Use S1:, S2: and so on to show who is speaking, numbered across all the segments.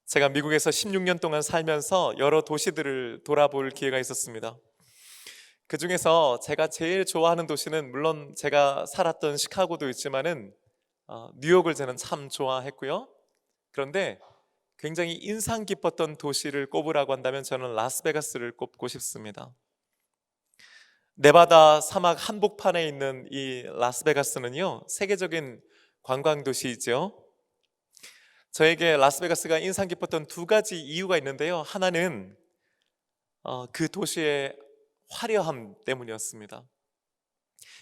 S1: 제가 미국에서 16년 동안 살면서 여러 도시들을 돌아볼 기회가 있었습니다. 그 중에서 제가 제일 좋아하는 도시는 물론 제가 살았던 시카고도 있지만은 뉴욕을 저는 참 좋아했고요. 그런데 굉장히 인상 깊었던 도시를 꼽으라고 한다면 저는 라스베가스를 꼽고 싶습니다. 네바다 사막 한복판에 있는 이 라스베가스는요, 세계적인 관광 도시이죠. 저에게 라스베가스가 인상 깊었던 두 가지 이유가 있는데요. 하나는 그 도시의 화려함 때문이었습니다.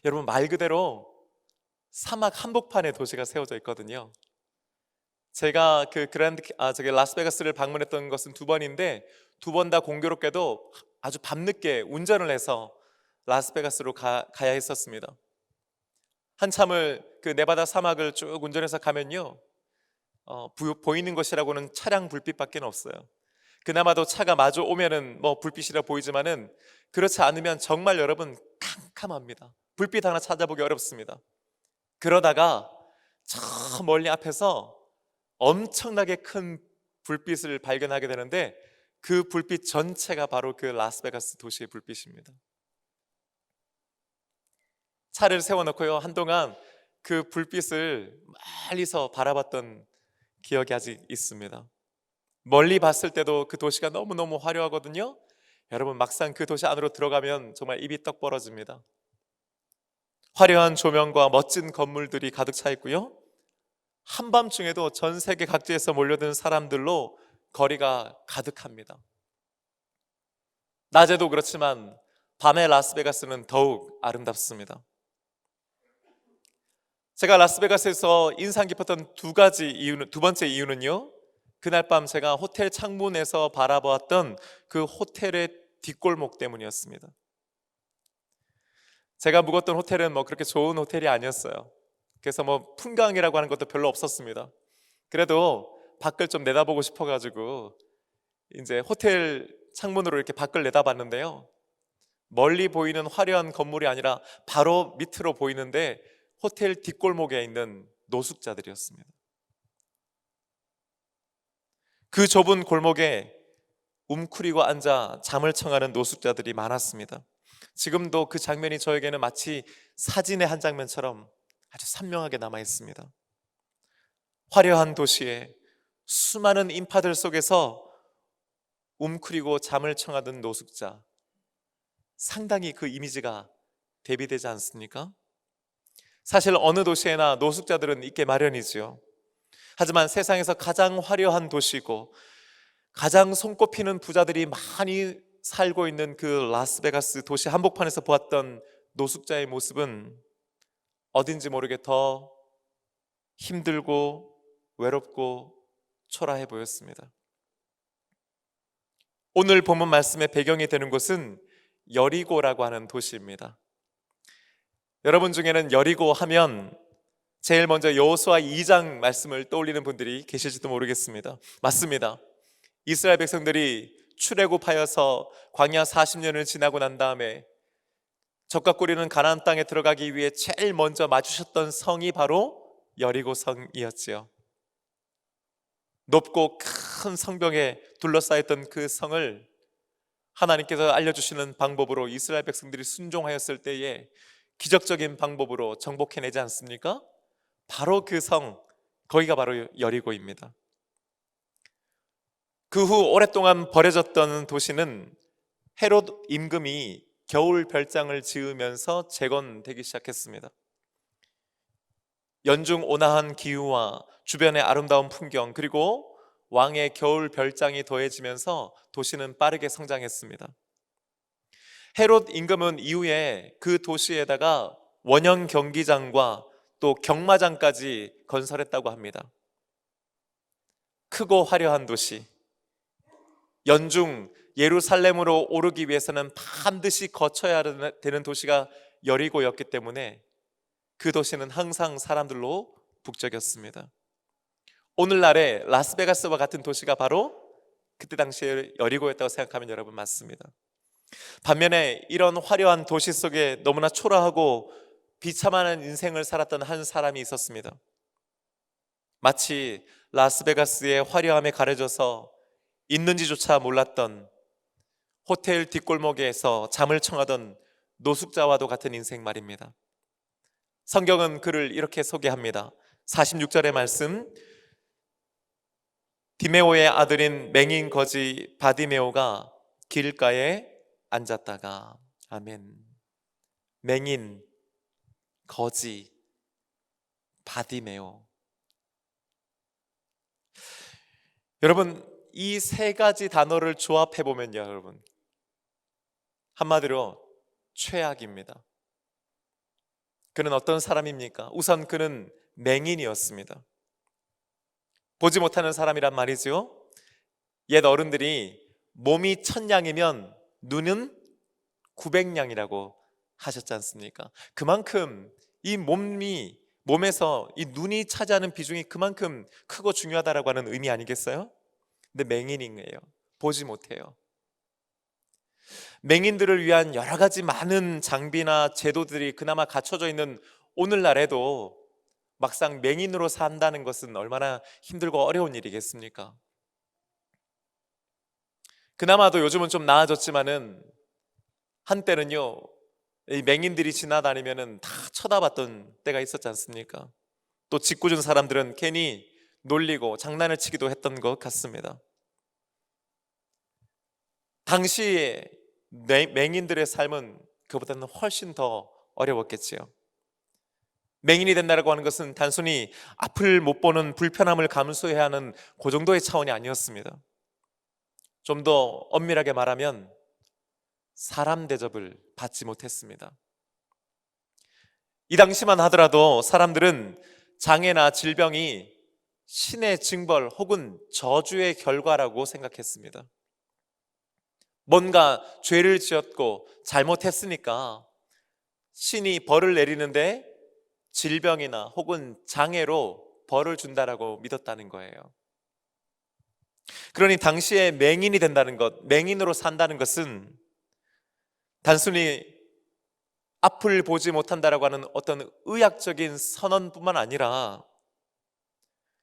S1: 여러분, 말 그대로 사막 한복판에 도시가 세워져 있거든요. 제가 저기 라스베가스를 방문했던 것은 두 번인데 두 번 다 공교롭게도 아주 밤늦게 운전을 해서 라스베가스로 가야 했었습니다. 한참을 그 네바다 사막을 쭉 운전해서 가면요, 보이는 것이라고는 차량 불빛밖에 없어요. 그나마도 차가 마주 오면은 불빛이라 보이지만은 그렇지 않으면 정말 여러분 캄캄합니다. 불빛 하나 찾아보기 어렵습니다. 그러다가 저 멀리 앞에서 엄청나게 큰 불빛을 발견하게 되는데 그 불빛 전체가 바로 그 라스베가스 도시의 불빛입니다. 차를 세워놓고요, 한동안 그 불빛을 멀리서 바라봤던 기억이 아직 있습니다. 멀리 봤을 때도 그 도시가 너무너무 화려하거든요. 여러분, 막상 그 도시 안으로 들어가면 정말 입이 떡 벌어집니다. 화려한 조명과 멋진 건물들이 가득 차 있고요, 한밤중에도 전 세계 각지에서 몰려든 사람들로 거리가 가득합니다. 낮에도 그렇지만 밤의 라스베가스는 더욱 아름답습니다. 제가 라스베가스에서 인상 깊었던 두 번째 이유는요, 그날 밤 제가 호텔 창문에서 바라보았던 그 호텔의 뒷골목 때문이었습니다. 제가 묵었던 호텔은 그렇게 좋은 호텔이 아니었어요. 그래서 풍광이라고 하는 것도 별로 없었습니다. 그래도 밖을 좀 내다보고 싶어가지고 이제 호텔 창문으로 이렇게 밖을 내다봤는데요, 멀리 보이는 화려한 건물이 아니라 바로 밑으로 보이는데 호텔 뒷골목에 있는 노숙자들이었습니다. 그 좁은 골목에 움크리고 앉아 잠을 청하는 노숙자들이 많았습니다. 지금도 그 장면이 저에게는 마치 사진의 한 장면처럼 아주 선명하게 남아 있습니다. 화려한 도시에 수많은 인파들 속에서 움크리고 잠을 청하던 노숙자, 상당히 그 이미지가 대비되지 않습니까? 사실 어느 도시에나 노숙자들은 있게 마련이지요. 하지만 세상에서 가장 화려한 도시고 가장 손꼽히는 부자들이 많이 살고 있는 그 라스베가스 도시 한복판에서 보았던 노숙자의 모습은 어딘지 모르게 더 힘들고 외롭고 초라해 보였습니다. 오늘 본문 말씀의 배경이 되는 곳은 여리고라고 하는 도시입니다. 여러분 중에는 여리고 하면 제일 먼저 여호수아 2장 말씀을 떠올리는 분들이 계실지도 모르겠습니다. 맞습니다. 이스라엘 백성들이 출애굽하여서 광야 40년을 지나고 난 다음에 적과 꿀이는 가나안 땅에 들어가기 위해 제일 먼저 마주쳤던 성이 바로 여리고 성이었지요. 높고 큰 성벽에 둘러싸였던 그 성을 하나님께서 알려주시는 방법으로 이스라엘 백성들이 순종하였을 때에 기적적인 방법으로 정복해내지 않습니까? 바로 그 성, 거기가 바로 여리고입니다. 그 후 오랫동안 버려졌던 도시는 헤롯 임금이 겨울 별장을 지으면서 재건되기 시작했습니다. 연중 온화한 기후와 주변의 아름다운 풍경, 그리고 왕의 겨울 별장이 더해지면서 도시는 빠르게 성장했습니다. 헤롯 임금은 이후에 그 도시에다가 원형 경기장과 또 경마장까지 건설했다고 합니다. 크고 화려한 도시, 연중 예루살렘으로 오르기 위해서는 반드시 거쳐야 되는 도시가 여리고였기 때문에 그 도시는 항상 사람들로 북적였습니다. 오늘날의 라스베가스와 같은 도시가 바로 그때 당시에 여리고였다고 생각하면 여러분 맞습니다. 반면에 이런 화려한 도시 속에 너무나 초라하고 비참한 인생을 살았던 한 사람이 있었습니다. 마치 라스베가스의 화려함에 가려져서 있는지조차 몰랐던 호텔 뒷골목에서 잠을 청하던 노숙자와도 같은 인생 말입니다. 성경은 그를 이렇게 소개합니다. 46절의 말씀, 디메오의 아들인 맹인 거지 바디메오가 길가에 앉았다가. 아멘. 맹인, 거지, 바디메오. 여러분, 이 세 가지 단어를 조합해 보면요, 여러분, 한마디로 최악입니다. 그는 어떤 사람입니까? 우선 그는 맹인이었습니다. 보지 못하는 사람이란 말이죠. 옛 어른들이 몸이 1000냥이면 눈은 900냥이라고 하셨지 않습니까? 그만큼 이 몸에서 이 눈이 차지하는 비중이 그만큼 크고 중요하다라고 하는 의미 아니겠어요? 근데 맹인인 거예요. 보지 못해요. 맹인들을 위한 여러 가지 많은 장비나 제도들이 그나마 갖춰져 있는 오늘날에도 막상 맹인으로 산다는 것은 얼마나 힘들고 어려운 일이겠습니까? 그나마도 요즘은 좀 나아졌지만은 한때는요, 이 맹인들이 지나다니면은 다 쳐다봤던 때가 있었지 않습니까? 또 짓궂은 사람들은 괜히 놀리고 장난을 치기도 했던 것 같습니다. 당시 맹인들의 삶은 그보다는 훨씬 더 어려웠겠지요. 맹인이 된다고 하는 것은 단순히 앞을 못 보는 불편함을 감수해야 하는 그 정도의 차원이 아니었습니다. 좀 더 엄밀하게 말하면 사람 대접을 받지 못했습니다. 이 당시만 하더라도 사람들은 장애나 질병이 신의 징벌 혹은 저주의 결과라고 생각했습니다. 뭔가 죄를 지었고 잘못했으니까 신이 벌을 내리는데 질병이나 혹은 장애로 벌을 준다라고 믿었다는 거예요. 그러니 당시에 맹인이 된다는 것, 맹인으로 산다는 것은 단순히 앞을 보지 못한다라고 하는 어떤 의학적인 선언뿐만 아니라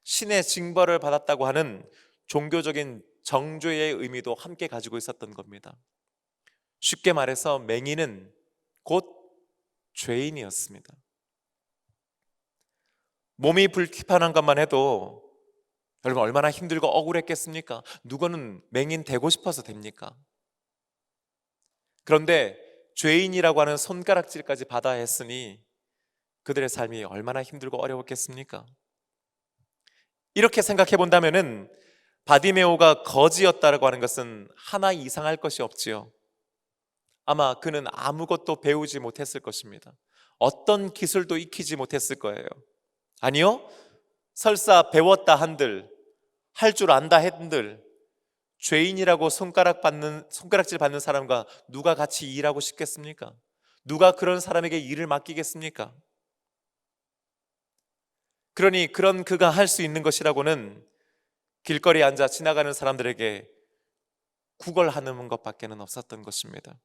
S1: 신의 징벌을 받았다고 하는 종교적인 정죄의 의미도 함께 가지고 있었던 겁니다. 쉽게 말해서 맹인은 곧 죄인이었습니다. 몸이 불쾌한 것만 해도 여러분 얼마나 힘들고 억울했겠습니까? 누구는 맹인 되고 싶어서 됩니까? 그런데 죄인이라고 하는 손가락질까지 받아야 했으니 그들의 삶이 얼마나 힘들고 어려웠겠습니까? 이렇게 생각해 본다면은 바디메오가 거지였다고 하는 것은 하나 이상할 것이 없지요. 아마 그는 아무것도 배우지 못했을 것입니다. 어떤 기술도 익히지 못했을 거예요. 아니요, 설사 배웠다 한들, 할 줄 안다 한들 죄인이라고 손가락질 받는 사람과 누가 같이 일하고 싶겠습니까? 누가 그런 사람에게 일을 맡기겠습니까? 그러니 그런 그가 할 수 있는 것이라고는 길거리에 앉아 지나가는 사람들에게 구걸하는 것밖에는 없었던 것입니다.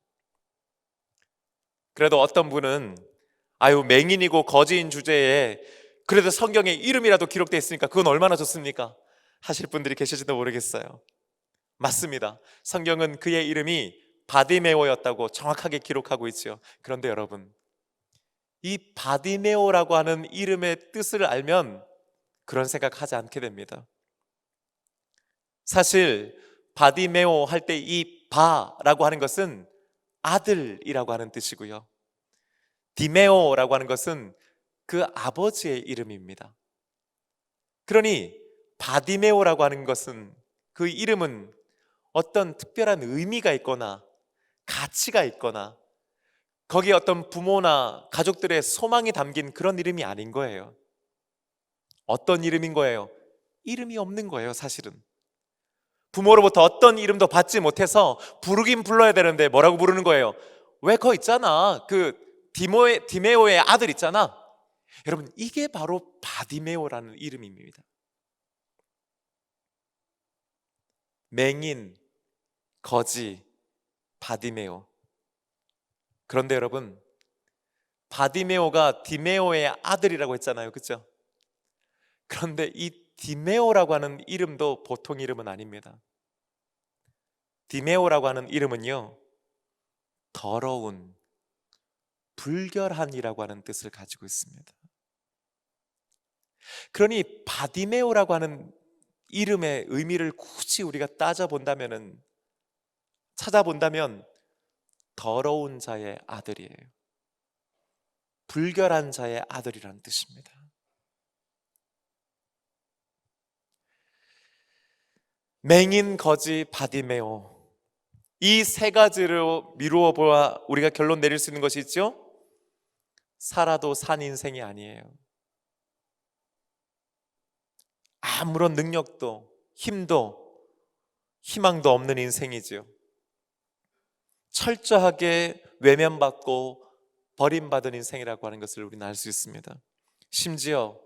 S1: 그래도 어떤 분은 아유, 맹인이고 거지인 주제에 그래도 성경에 이름이라도 기록되어 있으니까 그건 얼마나 좋습니까? 하실 분들이 계실지도 모르겠어요. 맞습니다. 성경은 그의 이름이 바디메오였다고 정확하게 기록하고 있죠. 그런데 여러분, 이 바디메오라고 하는 이름의 뜻을 알면 그런 생각하지 않게 됩니다. 사실 바디메오 할 때 이 바라고 하는 것은 아들이라고 하는 뜻이고요, 디메오라고 하는 것은 그 아버지의 이름입니다. 그러니 바디메오라고 하는 것은, 그 이름은 어떤 특별한 의미가 있거나 가치가 있거나 거기에 어떤 부모나 가족들의 소망이 담긴 그런 이름이 아닌 거예요. 어떤 이름인 거예요? 이름이 없는 거예요, 사실은. 부모로부터 어떤 이름도 받지 못해서 부르긴 불러야 되는데 뭐라고 부르는 거예요? 왜 그거 있잖아, 그 디메오의 아들 있잖아. 여러분, 이게 바로 바디메오라는 이름입니다. 맹인, 거지, 바디메오. 그런데 여러분, 바디메오가 디메오의 아들이라고 했잖아요, 그렇죠? 그런데 이 디메오라고 하는 이름도 보통 이름은 아닙니다. 디메오라고 하는 이름은요, 더러운, 불결한이라고 하는 뜻을 가지고 있습니다. 그러니 바디메오라고 하는 이름의 의미를 굳이 우리가 찾아본다면 더러운 자의 아들이에요. 불결한 자의 아들이라는 뜻입니다. 맹인, 거지, 바디메오, 이 세 가지로 미루어 보아 우리가 결론 내릴 수 있는 것이 있죠? 살아도 산 인생이 아니에요. 아무런 능력도 힘도 희망도 없는 인생이지요. 철저하게 외면받고 버림받은 인생이라고 하는 것을 우리는 알 수 있습니다. 심지어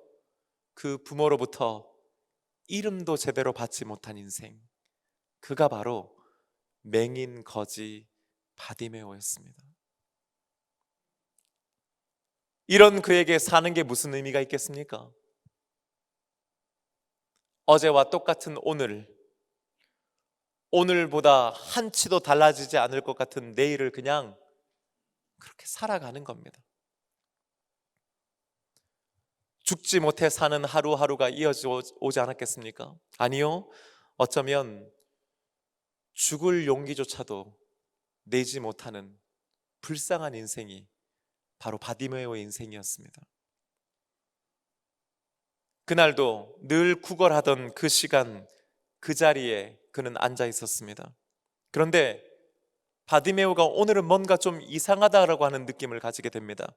S1: 그 부모로부터 이름도 제대로 받지 못한 인생, 그가 바로 맹인, 거지, 바디메오였습니다. 이런 그에게 사는 게 무슨 의미가 있겠습니까? 어제와 똑같은 오늘보다 한치도 달라지지 않을 것 같은 내일을 그냥 그렇게 살아가는 겁니다. 죽지 못해 사는 하루하루가 이어져 오지 않았겠습니까? 아니요, 어쩌면 죽을 용기조차도 내지 못하는 불쌍한 인생이 바로 바디메오의 인생이었습니다. 그날도 늘 구걸하던 그 시간, 그 자리에 그는 앉아 있었습니다. 그런데 바디메오가 오늘은 뭔가 좀 이상하다라고 하는 느낌을 가지게 됩니다.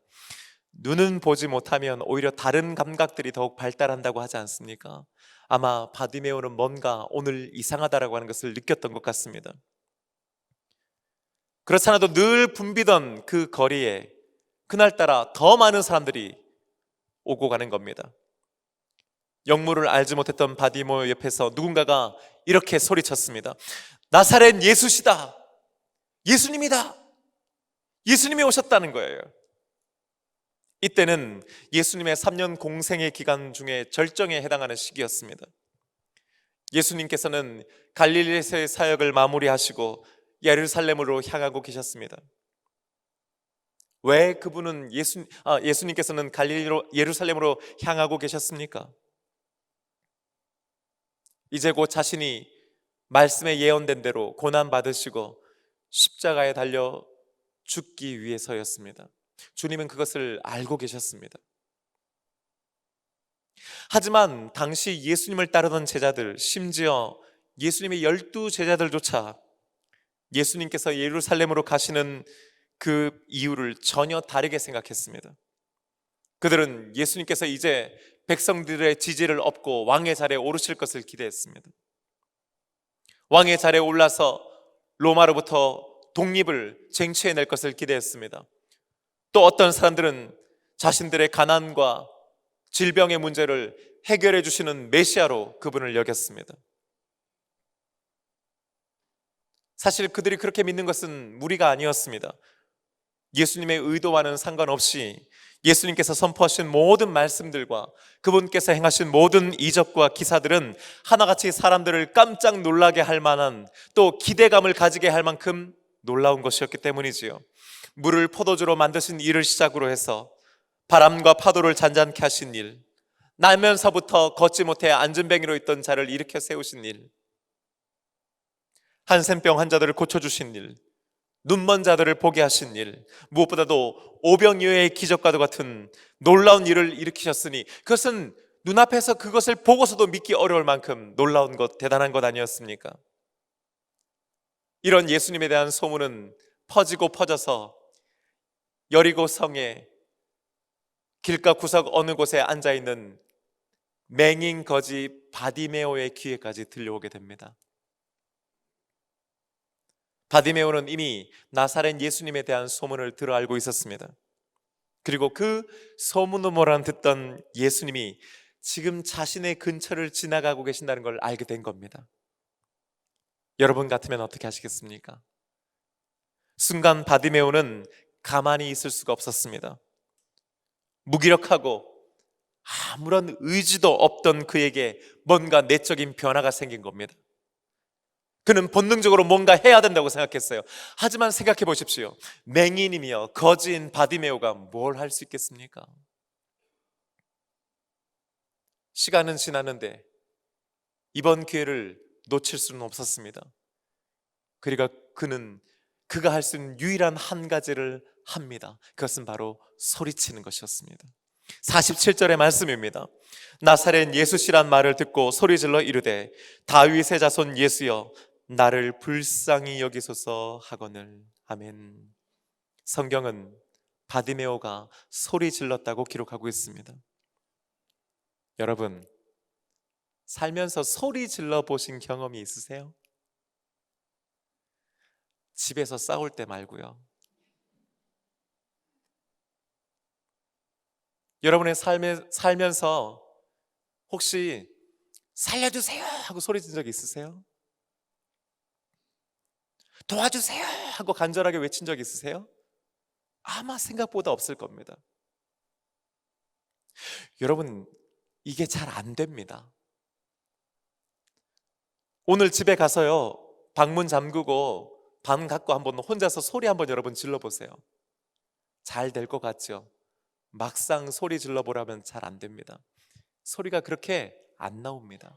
S1: 눈은 보지 못하면 오히려 다른 감각들이 더욱 발달한다고 하지 않습니까? 아마 바디메오는 뭔가 오늘 이상하다라고 하는 것을 느꼈던 것 같습니다. 그렇지 않아도 늘 붐비던 그 거리에 그날따라 더 많은 사람들이 오고 가는 겁니다. 영문을 알지 못했던 바디메오 옆에서 누군가가 이렇게 소리쳤습니다. 나사렛 예수시다! 예수님이다! 예수님이 오셨다는 거예요. 이때는 예수님의 3년 공생의 기간 중에 절정에 해당하는 시기였습니다. 예수님께서는 갈릴리에서의 사역을 마무리하시고 예루살렘으로 향하고 계셨습니다. 왜 그분은 예수님께서는 예루살렘으로 향하고 계셨습니까? 이제 곧 자신이 말씀에 예언된 대로 고난받으시고 십자가에 달려 죽기 위해서였습니다. 주님은 그것을 알고 계셨습니다. 하지만 당시 예수님을 따르던 제자들, 심지어 예수님의 12제자들조차 예수님께서 예루살렘으로 가시는 그 이유를 전혀 다르게 생각했습니다. 그들은 예수님께서 이제 백성들의 지지를 얻고 왕의 자리에 오르실 것을 기대했습니다. 왕의 자리에 올라서 로마로부터 독립을 쟁취해낼 것을 기대했습니다. 또 어떤 사람들은 자신들의 가난과 질병의 문제를 해결해 주시는 메시아로 그분을 여겼습니다. 사실 그들이 그렇게 믿는 것은 무리가 아니었습니다. 예수님의 의도와는 상관없이 예수님께서 선포하신 모든 말씀들과 그분께서 행하신 모든 이적과 기사들은 하나같이 사람들을 깜짝 놀라게 할 만한, 또 기대감을 가지게 할 만큼 놀라운 것이었기 때문이지요. 물을 포도주로 만드신 일을 시작으로 해서 바람과 파도를 잔잔케 하신 일, 나면서부터 걷지 못해 안전뱅이로 있던 자를 일으켜 세우신 일, 한센병 환자들을 고쳐주신 일, 눈먼 자들을 보게 하신 일, 무엇보다도 오병이어의 기적과도 같은 놀라운 일을 일으키셨으니 그것은 눈앞에서 그것을 보고서도 믿기 어려울 만큼 놀라운 것, 대단한 것 아니었습니까? 이런 예수님에 대한 소문은 퍼지고 퍼져서 여리고 성의 길가 구석 어느 곳에 앉아있는 맹인 거지 바디메오의 귀에까지 들려오게 됩니다. 바디메오는 이미 나사렛 예수님에 대한 소문을 들어 알고 있었습니다. 그리고 그 소문으로만 듣던 예수님이 지금 자신의 근처를 지나가고 계신다는 걸 알게 된 겁니다. 여러분 같으면 어떻게 하시겠습니까? 순간 바디메오는 가만히 있을 수가 없었습니다. 무기력하고 아무런 의지도 없던 그에게 뭔가 내적인 변화가 생긴 겁니다. 그는 본능적으로 뭔가 해야 된다고 생각했어요. 하지만 생각해 보십시오. 맹인이며 거지인 바디메오가 뭘 할 수 있겠습니까? 시간은 지났는데 이번 기회를 놓칠 수는 없었습니다. 그러니까 그가 할 수 있는 유일한 한 가지를 합니다. 그것은 바로 소리치는 것이었습니다. 47절의 말씀입니다. 나사렛 예수시란 말을 듣고 소리질러 이르되 다윗의 자손 예수여 나를 불쌍히 여기소서 하거늘. 아멘. 성경은 바디메오가 소리 질렀다고 기록하고 있습니다. 여러분, 살면서 소리 질러 보신 경험이 있으세요? 집에서 싸울 때 말고요. 여러분의 삶에 살면서 혹시 살려주세요 하고 소리 친 적 있으세요? 도와주세요 하고 간절하게 외친 적 있으세요? 아마 생각보다 없을 겁니다. 여러분, 이게 잘 안 됩니다. 오늘 집에 가서요, 방문 잠그고 방 갖고 한번 혼자서 소리 한번 여러분 질러보세요. 잘 될 것 같죠? 막상 소리 질러보라면 잘 안 됩니다. 소리가 그렇게 안 나옵니다.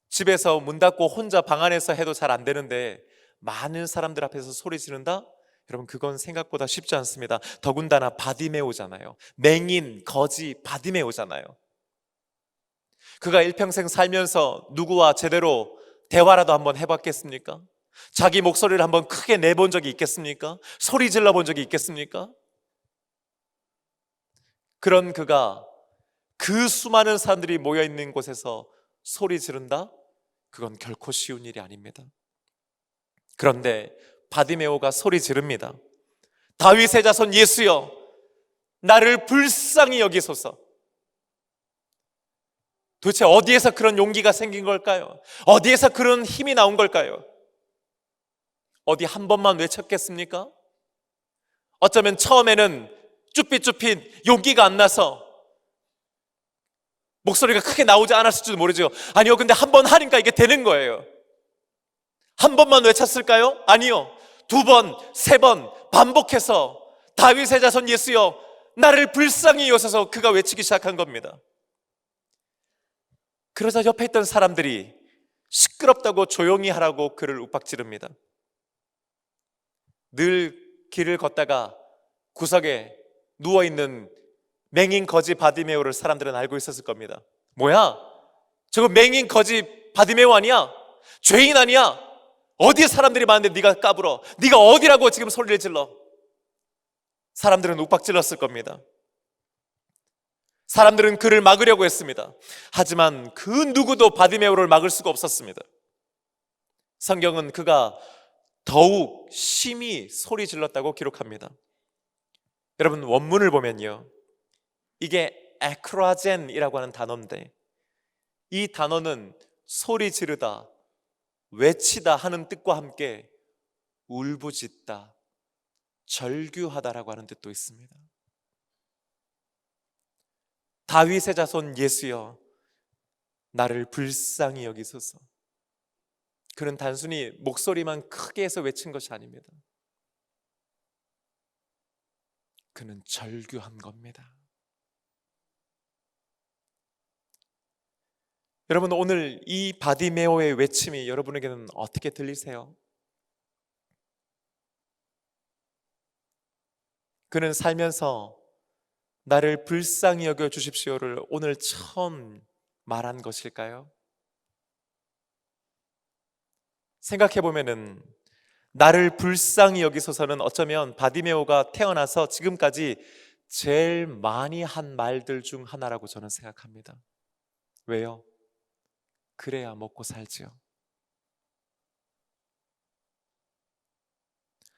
S1: 집에서 문 닫고 혼자 방 안에서 해도 잘 안 되는데 많은 사람들 앞에서 소리 지른다? 여러분, 그건 생각보다 쉽지 않습니다. 더군다나 바디메오잖아요. 맹인, 거지, 바디메오잖아요. 그가 일평생 살면서 누구와 제대로 대화라도 한번 해봤겠습니까? 자기 목소리를 한번 크게 내본 적이 있겠습니까? 소리 질러본 적이 있겠습니까? 그런 그가 그 수많은 사람들이 모여있는 곳에서 소리 지른다? 그건 결코 쉬운 일이 아닙니다. 그런데 바디메오가 소리 지릅니다. 다윗의 자손 예수여 나를 불쌍히 여기소서. 도대체 어디에서 그런 용기가 생긴 걸까요? 어디에서 그런 힘이 나온 걸까요? 어디 한 번만 외쳤겠습니까? 어쩌면 처음에는 쭈삣쭈삣 용기가 안 나서 목소리가 크게 나오지 않았을지도 모르죠. 아니요, 근데 한 번 하니까 이게 되는 거예요. 한 번만 외쳤을까요? 아니요. 두 번, 세 번 반복해서 다윗의 자손 예수여 나를 불쌍히 여기소서 그가 외치기 시작한 겁니다. 그러자 옆에 있던 사람들이 시끄럽다고 조용히 하라고 그를 윽박지릅니다. 늘 길을 걷다가 구석에 누워있는 맹인 거지 바디메오를 사람들은 알고 있었을 겁니다. 뭐야? 저거 맹인 거지 바디메오 아니야? 죄인 아니야? 어디에 사람들이 많은데 네가 까불어? 네가 어디라고 지금 소리를 질러? 사람들은 윽박질렀을 겁니다. 사람들은 그를 막으려고 했습니다. 하지만 그 누구도 바디메오를 막을 수가 없었습니다. 성경은 그가 더욱 심히 소리 질렀다고 기록합니다. 여러분, 원문을 보면요, 이게 에크라젠이라고 하는 단어인데 이 단어는 소리 지르다, 외치다 하는 뜻과 함께 울부짖다, 절규하다라고 하는 뜻도 있습니다. 다윗의 자손 예수여 나를 불쌍히 여기소서. 그는 단순히 목소리만 크게 해서 외친 것이 아닙니다. 그는 절규한 겁니다. 여러분, 오늘 이 바디메오의 외침이 여러분에게는 어떻게 들리세요? 그는 살면서 나를 불쌍히 여겨 주십시오를 오늘 처음 말한 것일까요? 생각해보면은 나를 불쌍히 여기소서는 어쩌면 바디메오가 태어나서 지금까지 제일 많이 한 말들 중 하나라고 저는 생각합니다. 왜요? 그래야 먹고 살지요.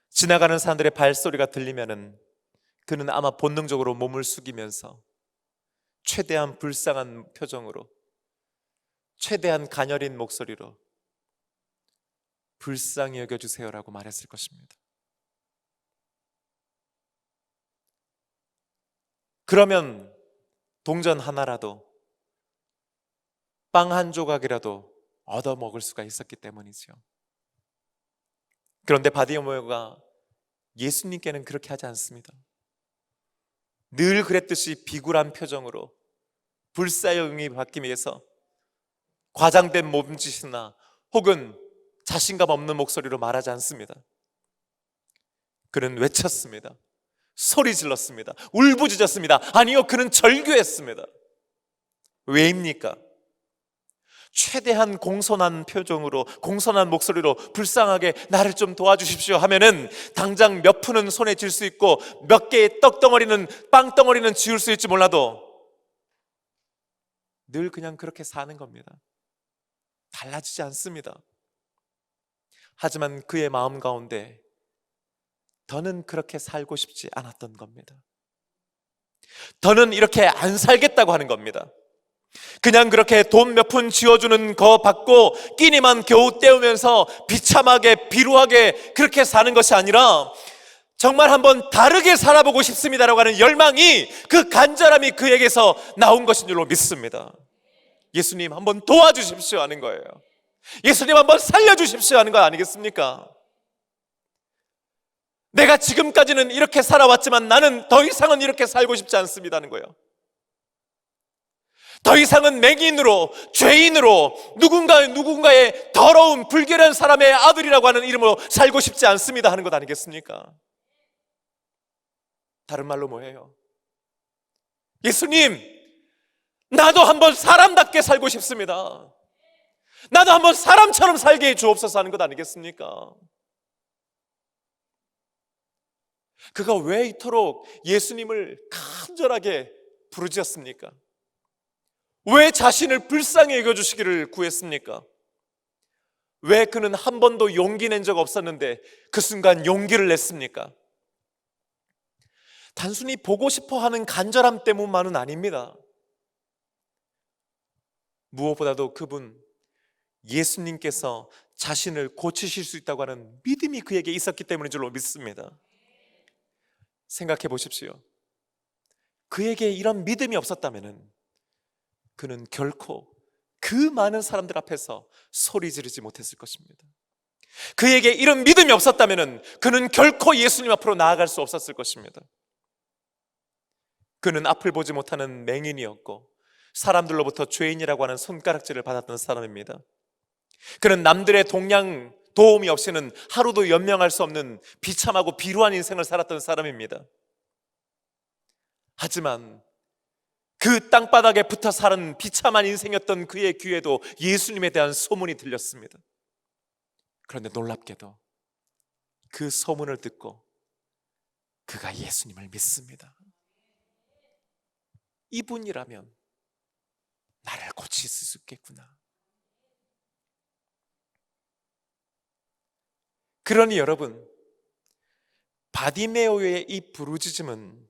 S1: 지나가는 사람들의 발소리가 들리면은 그는 아마 본능적으로 몸을 숙이면서 최대한 불쌍한 표정으로, 최대한 가녀린 목소리로 불쌍히 여겨주세요라고 말했을 것입니다. 그러면 동전 하나라도, 빵 한 조각이라도 얻어 먹을 수가 있었기 때문이죠. 그런데 바디메오가 예수님께는 그렇게 하지 않습니다. 늘 그랬듯이 비굴한 표정으로 불사형이 받기 위해서 과장된 몸짓이나 혹은 자신감 없는 목소리로 말하지 않습니다. 그는 외쳤습니다. 소리 질렀습니다. 울부짖었습니다. 아니요, 그는 절규했습니다. 왜입니까? 최대한 공손한 표정으로, 공손한 목소리로 불쌍하게 나를 좀 도와주십시오 하면은 당장 몇 푼은 손에 쥘 수 있고 몇 개의 떡덩어리는, 빵덩어리는 지울 수 있지 몰라도 늘 그냥 그렇게 사는 겁니다. 달라지지 않습니다. 하지만 그의 마음 가운데 더는 그렇게 살고 싶지 않았던 겁니다. 더는 이렇게 안 살겠다고 하는 겁니다. 그냥 그렇게 돈 몇 푼 쥐어주는 거 받고 끼니만 겨우 때우면서 비참하게 비루하게 그렇게 사는 것이 아니라 정말 한번 다르게 살아보고 싶습니다라고 하는 열망이, 그 간절함이 그에게서 나온 것인 줄로 믿습니다. 예수님 한번 도와주십시오 하는 거예요. 예수님 한번 살려주십시오 하는 거 아니겠습니까? 내가 지금까지는 이렇게 살아왔지만 나는 더 이상은 이렇게 살고 싶지 않습니다 하는 거예요. 더 이상은 맹인으로, 죄인으로, 누군가의 더러운 불결한 사람의 아들이라고 하는 이름으로 살고 싶지 않습니다 하는 것 아니겠습니까? 다른 말로 뭐예요? 예수님, 나도 한번 사람답게 살고 싶습니다. 나도 한번 사람처럼 살게 해 주옵소서 하는 것 아니겠습니까? 그가 왜 이토록 예수님을 간절하게 부르짖었습니까? 왜 자신을 불쌍히 여겨주시기를 구했습니까? 왜 그는 한 번도 용기 낸 적 없었는데 그 순간 용기를 냈습니까? 단순히 보고 싶어 하는 간절함 때문만은 아닙니다. 무엇보다도 그분, 예수님께서 자신을 고치실 수 있다고 하는 믿음이 그에게 있었기 때문인 줄로 믿습니다. 생각해 보십시오. 그에게 이런 믿음이 없었다면 그는 결코 그 많은 사람들 앞에서 소리 지르지 못했을 것입니다. 그에게 이런 믿음이 없었다면 그는 결코 예수님 앞으로 나아갈 수 없었을 것입니다. 그는 앞을 보지 못하는 맹인이었고 사람들로부터 죄인이라고 하는 손가락질을 받았던 사람입니다. 그는 남들의 동양 도움이 없이는 하루도 연명할 수 없는 비참하고 비루한 인생을 살았던 사람입니다. 하지만 그 땅바닥에 붙어 사는 비참한 인생이었던 그의 귀에도 예수님에 대한 소문이 들렸습니다. 그런데 놀랍게도 그 소문을 듣고 그가 예수님을 믿습니다. 이분이라면 나를 고칠 수 있겠구나. 그러니 여러분, 바디메오의 이 부르짖음은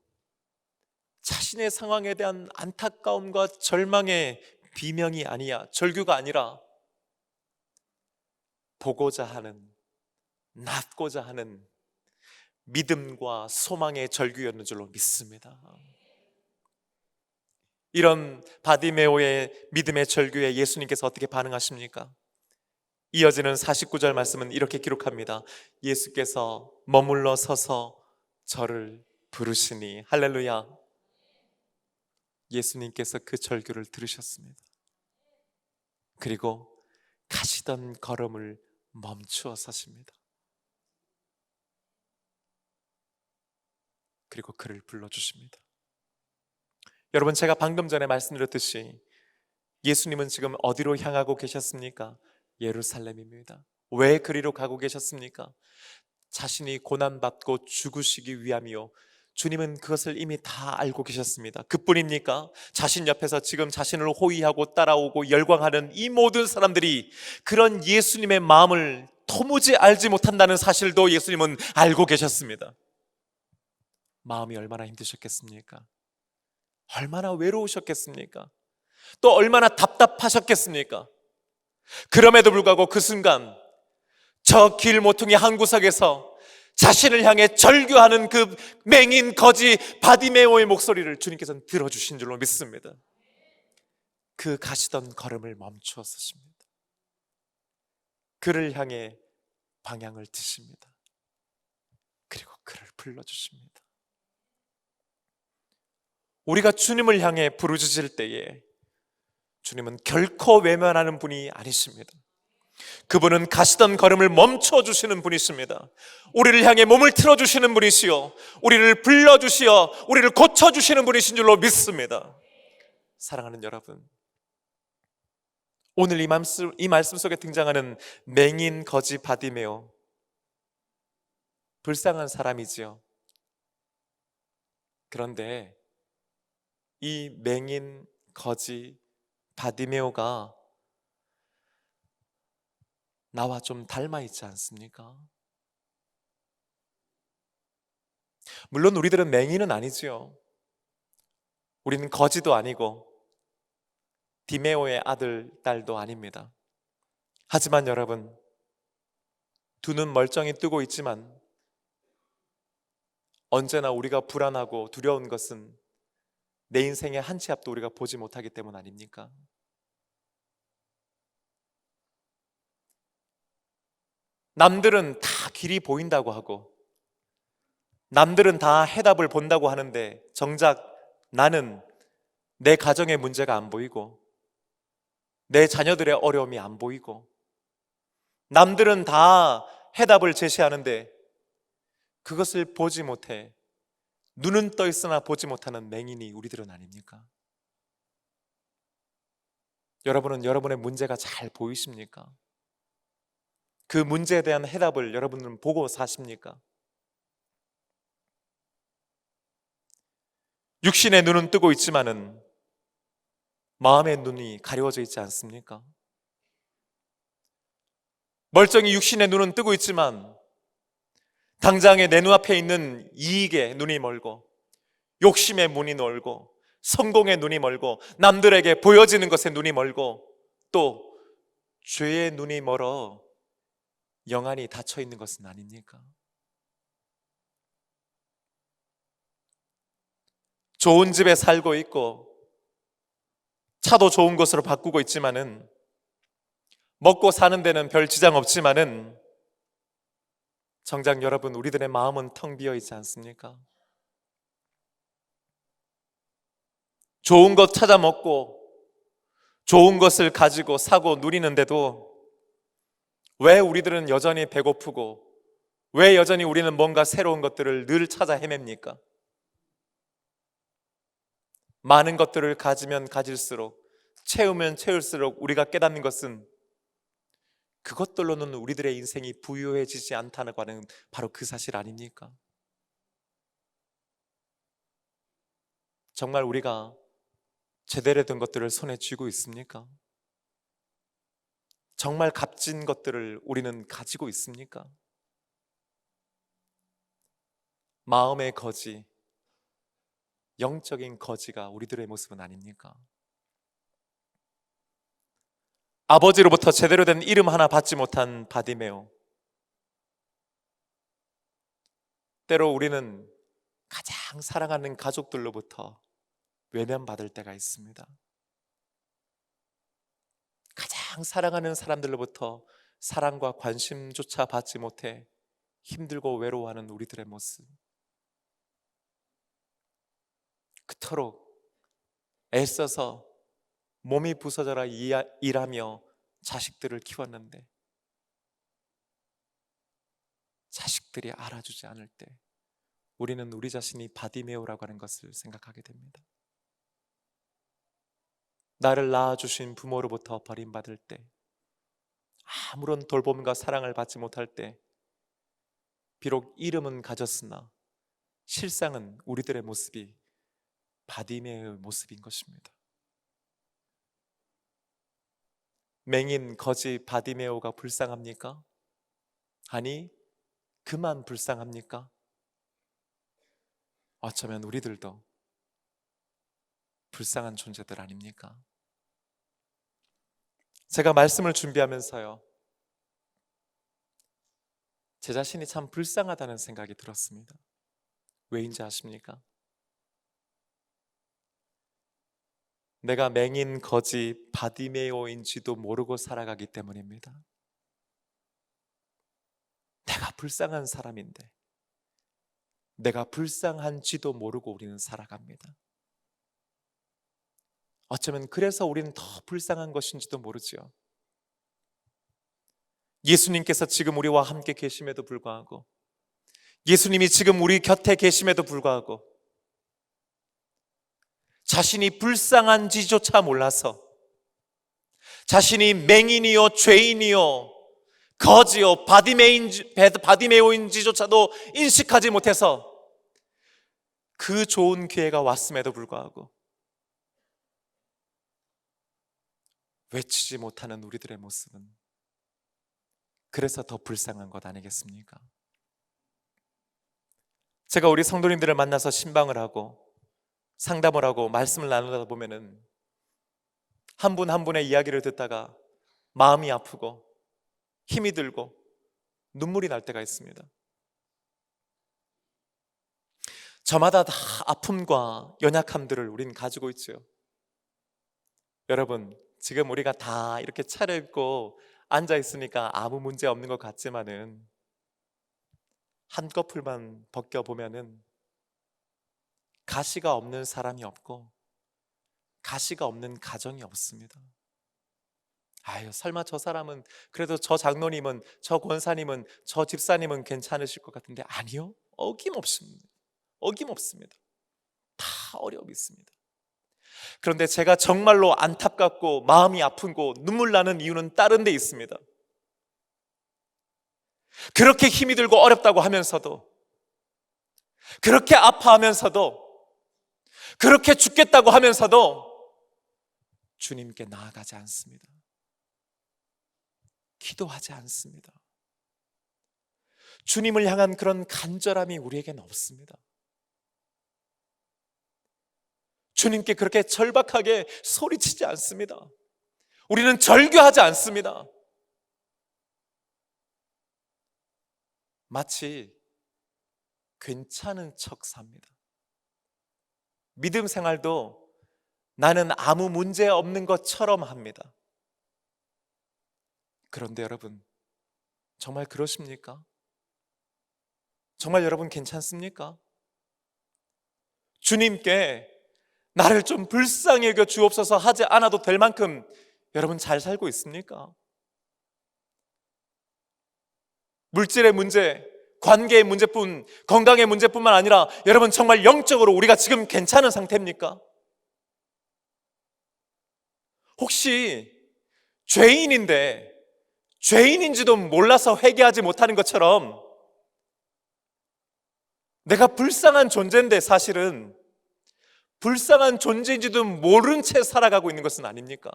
S1: 자신의 상황에 대한 안타까움과 절망의 비명이 아니야, 절규가 아니라 보고자 하는, 낫고자 하는 믿음과 소망의 절규였는 줄로 믿습니다. 이런 바디메오의 믿음의 절규에 예수님께서 어떻게 반응하십니까? 이어지는 49절 말씀은 이렇게 기록합니다. 예수께서 머물러 서서 저를 부르시니. 할렐루야. 예수님께서 그 절규를 들으셨습니다. 그리고 가시던 걸음을 멈추어 서십니다. 그리고 그를 불러주십니다. 여러분, 제가 방금 전에 말씀드렸듯이 예수님은 지금 어디로 향하고 계셨습니까? 예루살렘입니다. 왜 그리로 가고 계셨습니까? 자신이 고난받고 죽으시기 위함이요, 주님은 그것을 이미 다 알고 계셨습니다. 그뿐입니까? 자신 옆에서 지금 자신을 호위하고 따라오고 열광하는 이 모든 사람들이 그런 예수님의 마음을 도무지 알지 못한다는 사실도 예수님은 알고 계셨습니다. 마음이 얼마나 힘드셨겠습니까? 얼마나 외로우셨겠습니까? 또 얼마나 답답하셨겠습니까? 그럼에도 불구하고 그 순간 저 길 모퉁이 한 구석에서 자신을 향해 절규하는 그 맹인 거지 바디메오의 목소리를 주님께서는 들어주신 줄로 믿습니다. 그 가시던 걸음을 멈추었으십니다. 그를 향해 방향을 트십니다. 그리고 그를 불러주십니다. 우리가 주님을 향해 부르짖을 때에 주님은 결코 외면하는 분이 아니십니다. 그분은 가시던 걸음을 멈춰주시는 분이십니다. 우리를 향해 몸을 틀어주시는 분이시요, 우리를 불러주시어 우리를 고쳐주시는 분이신 줄로 믿습니다. 사랑하는 여러분, 오늘 이 말씀 속에 등장하는 맹인 거지 바디메오, 불쌍한 사람이지요. 그런데 이 맹인 거지 바디메오가 나와 좀 닮아 있지 않습니까? 물론 우리들은 맹인은 아니지요. 우리는 거지도 아니고 디메오의 아들, 딸도 아닙니다. 하지만 여러분, 두 눈 멀쩡히 뜨고 있지만 언제나 우리가 불안하고 두려운 것은 내 인생의 한 치 앞도 우리가 보지 못하기 때문 아닙니까? 남들은 다 길이 보인다고 하고 남들은 다 해답을 본다고 하는데 정작 나는 내 가정의 문제가 안 보이고 내 자녀들의 어려움이 안 보이고 남들은 다 해답을 제시하는데 그것을 보지 못해 눈은 떠 있으나 보지 못하는 맹인이 우리들은 아닙니까? 여러분은 여러분의 문제가 잘 보이십니까? 그 문제에 대한 해답을 여러분은 보고 사십니까? 육신의 눈은 뜨고 있지만은 마음의 눈이 가려워져 있지 않습니까? 멀쩡히 육신의 눈은 뜨고 있지만 당장에 내 눈앞에 있는 이익에 눈이 멀고 욕심의 눈이 멀고 성공의 눈이 멀고 남들에게 보여지는 것에 눈이 멀고 또 죄의 눈이 멀어 영안이 닫혀 있는 것은 아닙니까? 좋은 집에 살고 있고 차도 좋은 것으로 바꾸고 있지만은 먹고 사는 데는 별 지장 없지만은 정작 여러분, 우리들의 마음은 텅 비어 있지 않습니까? 좋은 것 찾아 먹고 좋은 것을 가지고 사고 누리는데도 왜 우리들은 여전히 배고프고 왜 여전히 우리는 뭔가 새로운 것들을 늘 찾아 헤맵니까? 많은 것들을 가지면 가질수록 채우면 채울수록 우리가 깨닫는 것은 그것들로는 우리들의 인생이 부유해지지 않다는 거는 바로 그 사실 아닙니까? 정말 우리가 제대로 된 것들을 손에 쥐고 있습니까? 정말 값진 것들을 우리는 가지고 있습니까? 마음의 거지, 영적인 거지가 우리들의 모습은 아닙니까? 아버지로부터 제대로 된 이름 하나 받지 못한 바디메오, 때로 우리는 가장 사랑하는 가족들로부터 외면받을 때가 있습니다. 가장 사랑하는 사람들로부터 사랑과 관심조차 받지 못해 힘들고 외로워하는 우리들의 모습, 그토록 애써서 몸이 부서져라 일하며 자식들을 키웠는데 자식들이 알아주지 않을 때 우리는 우리 자신이 바디메오라고 하는 것을 생각하게 됩니다. 나를 낳아주신 부모로부터 버림받을 때, 아무런 돌봄과 사랑을 받지 못할 때 비록 이름은 가졌으나 실상은 우리들의 모습이 바디메오의 모습인 것입니다. 맹인 거지 바디메오가 불쌍합니까? 아니, 그만 불쌍합니까? 어쩌면 우리들도 불쌍한 존재들 아닙니까? 제가 말씀을 준비하면서요, 제 자신이 참 불쌍하다는 생각이 들었습니다. 왜인지 아십니까? 내가 맹인 거지 바디메오인지도 모르고 살아가기 때문입니다. 내가 불쌍한 사람인데 내가 불쌍한지도 모르고 우리는 살아갑니다. 어쩌면 그래서 우리는 더 불쌍한 것인지도 모르지요. 예수님께서 지금 우리와 함께 계심에도 불구하고, 예수님이 지금 우리 곁에 계심에도 불구하고 자신이 불쌍한지조차 몰라서, 자신이 맹인이요 죄인이요 거지요 바디메오인지조차도 인식하지 못해서 그 좋은 기회가 왔음에도 불구하고 외치지 못하는 우리들의 모습은 그래서 더 불쌍한 것 아니겠습니까? 제가 우리 성도님들을 만나서 신방을 하고 상담을 하고 말씀을 나누다 보면은 한 분 한 분의 이야기를 듣다가 마음이 아프고 힘이 들고 눈물이 날 때가 있습니다. 저마다 다 아픔과 연약함들을 우리는 가지고 있죠. 여러분, 지금 우리가 다 이렇게 차려입고 앉아 있으니까 아무 문제 없는 것 같지만은 한꺼풀만 벗겨보면은 가시가 없는 사람이 없고 가시가 없는 가정이 없습니다. 아유, 설마 저 사람은, 그래도 저 장로님은, 저 권사님은, 저 집사님은 괜찮으실 것 같은데, 아니요, 어김없습니다. 어김없습니다. 다 어려움이 있습니다. 그런데 제가 정말로 안타깝고 마음이 아프고 눈물 나는 이유는 다른 데 있습니다. 그렇게 힘이 들고 어렵다고 하면서도, 그렇게 아파하면서도, 그렇게 죽겠다고 하면서도 주님께 나아가지 않습니다. 기도하지 않습니다. 주님을 향한 그런 간절함이 우리에게는 없습니다. 주님께 그렇게 절박하게 소리치지 않습니다. 우리는 절규하지 않습니다. 마치 괜찮은 척 삽니다. 믿음 생활도 나는 아무 문제 없는 것처럼 합니다. 그런데 여러분, 정말 그러십니까? 정말 여러분 괜찮습니까? 주님께 나를 좀 불쌍히 여겨 주옵소서 하지 않아도 될 만큼 여러분 잘 살고 있습니까? 물질의 문제, 관계의 문제뿐, 건강의 문제뿐만 아니라 여러분 정말 영적으로 우리가 지금 괜찮은 상태입니까? 혹시 죄인인데 죄인인지도 몰라서 회개하지 못하는 것처럼 내가 불쌍한 존재인데 사실은 불쌍한 존재인지도 모른 채 살아가고 있는 것은 아닙니까?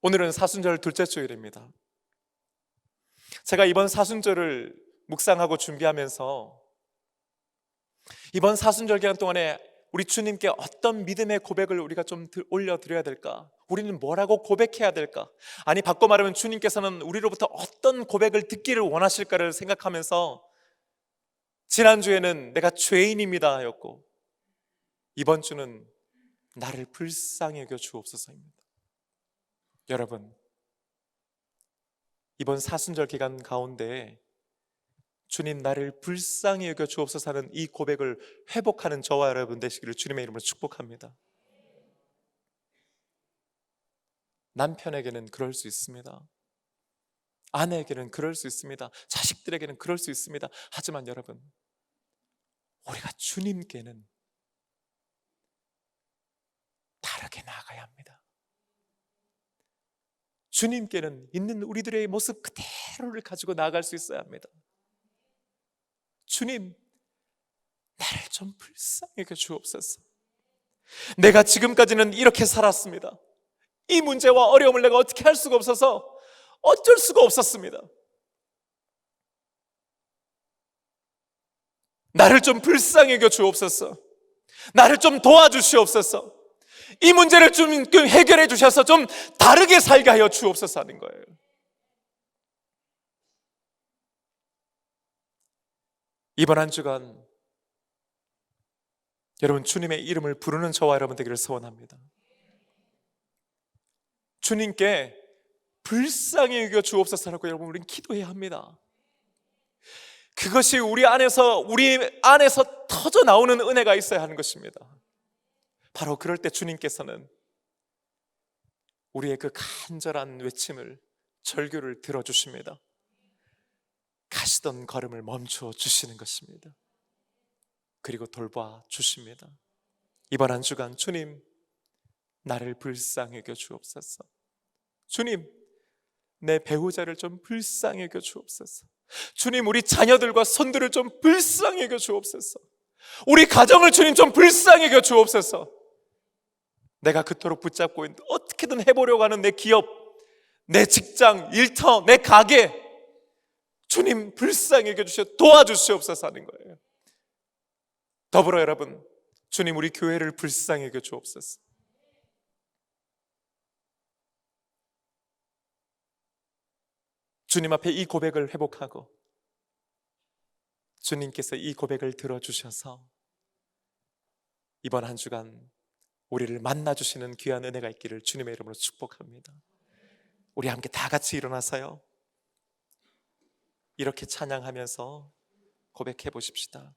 S1: 오늘은 사순절 둘째 주일입니다. 제가 이번 사순절을 묵상하고 준비하면서 이번 사순절 기간 동안에 우리 주님께 어떤 믿음의 고백을 우리가 좀 올려드려야 될까? 우리는 뭐라고 고백해야 될까? 아니, 바꿔 말하면 주님께서는 우리로부터 어떤 고백을 듣기를 원하실까를 생각하면서 지난주에는 내가 죄인입니다 였고, 이번 주는 나를 불쌍히 여겨 주옵소서입니다. 여러분, 이번 사순절 기간 가운데 주님 나를 불쌍히 여겨 주옵소서 하는 이 고백을 회복하는 저와 여러분 되시기를 주님의 이름으로 축복합니다. 남편에게는 그럴 수 있습니다. 아내에게는 그럴 수 있습니다. 자식들에게는 그럴 수 있습니다. 하지만 여러분, 우리가 주님께는 다르게 나아가야 합니다. 주님께는 있는 우리들의 모습 그대로를 가지고 나아갈 수 있어야 합니다. 주님, 나를 좀 불쌍히 여겨 주옵소서. 내가 지금까지는 이렇게 살았습니다. 이 문제와 어려움을 내가 어떻게 할 수가 없어서 어쩔 수가 없었습니다. 나를 좀 불쌍히 여겨 주옵소서. 나를 좀 도와주시옵소서. 이 문제를 좀 해결해 주셔서 좀 다르게 살게 하여 주옵소서 하는 거예요. 이번 한 주간 여러분 주님의 이름을 부르는 저와 여러분 되기를 소원합니다. 주님께 불쌍히 여겨 주옵소서라고 여러분 우리는 기도해야 합니다. 그것이 우리 안에서 터져 나오는 은혜가 있어야 하는 것입니다. 바로 그럴 때 주님께서는 우리의 그 간절한 외침을, 절규를 들어주십니다. 가시던 걸음을 멈추어 주시는 것입니다. 그리고 돌봐 주십니다. 이번 한 주간 주님, 나를 불쌍히 여겨 주옵소서. 주님, 내 배우자를 좀 불쌍히 여겨 주옵소서. 주님, 우리 자녀들과 손들을 좀 불쌍히 여겨 주옵소서. 우리 가정을 주님 좀 불쌍히 여겨 주옵소서. 내가 그토록 붙잡고 있는 어떻게든 해보려고 하는 내 기업, 내 직장, 일터, 내 가게, 주님 불쌍히 여겨주셔 도와주시옵소서 하는 거예요. 더불어 여러분, 주님 우리 교회를 불쌍히 여겨 주옵소서. 주님 앞에 이 고백을 회복하고 주님께서 이 고백을 들어주셔서 이번 한 주간 우리를 만나주시는 귀한 은혜가 있기를 주님의 이름으로 축복합니다. 우리 함께 다 같이 일어나서요, 이렇게 찬양하면서 고백해 보십시다.